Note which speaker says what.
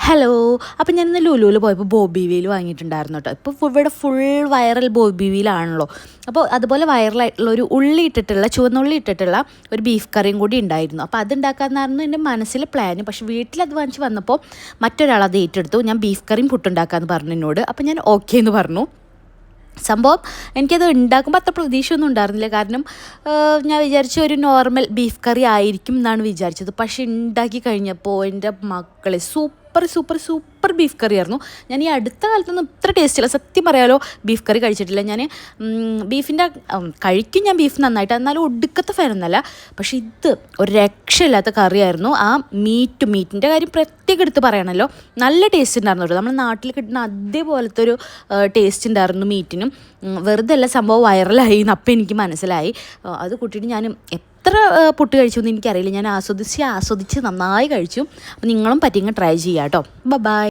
Speaker 1: Hello. അപ്പം ഞാനിന്ന് ലുലുവിൽ പോയപ്പോൾ ബോബി വീൽ വാങ്ങിയിട്ടുണ്ടായിരുന്നു കേട്ടോ. ഇപ്പോൾ ഇവിടെ ഫുൾ വൈറൽ ബോബി വീലാണല്ലോ. അപ്പോൾ അതുപോലെ വൈറലായിട്ടുള്ള ഒരു ഉള്ളി ഇട്ടിട്ടുള്ള ചുവന്നുള്ളി ഇട്ടിട്ടുള്ള ഒരു ബീഫ് കറിയും കൂടി ഉണ്ടായിരുന്നു. അപ്പോൾ അതുണ്ടാക്കാമെന്നായിരുന്നു എൻ്റെ മനസ്സിൽ പ്ലാന്. പക്ഷേ വീട്ടിലത് വാങ്ങിച്ച് വന്നപ്പോൾ മറ്റൊരാൾ അത് ഏറ്റെടുത്തു. ഞാൻ ബീഫ് കറിയും പുട്ടുണ്ടാക്കാമെന്ന് പറഞ്ഞു എന്നോട്. അപ്പോൾ ഞാൻ ഓക്കെ എന്ന് പറഞ്ഞു. സംഭവം എനിക്കത് ഉണ്ടാക്കുമ്പോൾ അത്ര പ്രതീക്ഷയൊന്നും ഉണ്ടായിരുന്നില്ല. കാരണം ഞാൻ വിചാരിച്ച ഒരു നോർമൽ ബീഫ് കറി ആയിരിക്കും എന്നാണ് വിചാരിച്ചത്. പക്ഷേ ഉണ്ടാക്കി കഴിഞ്ഞപ്പോൾ എൻ്റെ മക്കളെ സൂപ്പർ സൂപ്പർ സൂപ്പർ ബീഫ് കറി ആയിരുന്നു. ഞാൻ ഈ അടുത്ത കാലത്തൊന്നും ഇത്ര ടേസ്റ്റില്ല, സത്യം പറയാലോ. ബീഫ് കറി കഴിച്ചിട്ടില്ല ഞാൻ. ബീഫിൻ്റെ കഴിക്കും ഞാൻ ബീഫ് നന്നായിട്ട്, എന്നാലും ഒടുക്കത്തെ ഫാനൊന്നല്ല. പക്ഷേ ഇത് ഒരു രക്ഷയില്ലാത്ത കറിയായിരുന്നു. ആ മീറ്റിൻ്റെ കാര്യം പ്രത്യേകം എടുത്ത് പറയണമല്ലോ, നല്ല ടേസ്റ്റ് ഉണ്ടായിരുന്നു കേട്ടോ. നമ്മുടെ നാട്ടിൽ കിട്ടുന്ന അതേപോലത്തെ ഒരു ടേസ്റ്റ് ഉണ്ടായിരുന്നു മീറ്റിനും. വെറുതെ അല്ല സംഭവം വൈറലായി എന്ന് അപ്പം എനിക്ക് മനസ്സിലായി. അത് കൂട്ടിയിട്ട് ഞാൻ എത്ര പുട്ട് കഴിച്ചു എന്ന് എനിക്കറിയില്ല. ഞാൻ ആസ്വദിച്ച് നന്നായി കഴിച്ചു. അപ്പോൾ നിങ്ങളും പറ്റിയെങ്കിൽ ട്രൈ ചെയ്യാം കേട്ടോ. ബൈ.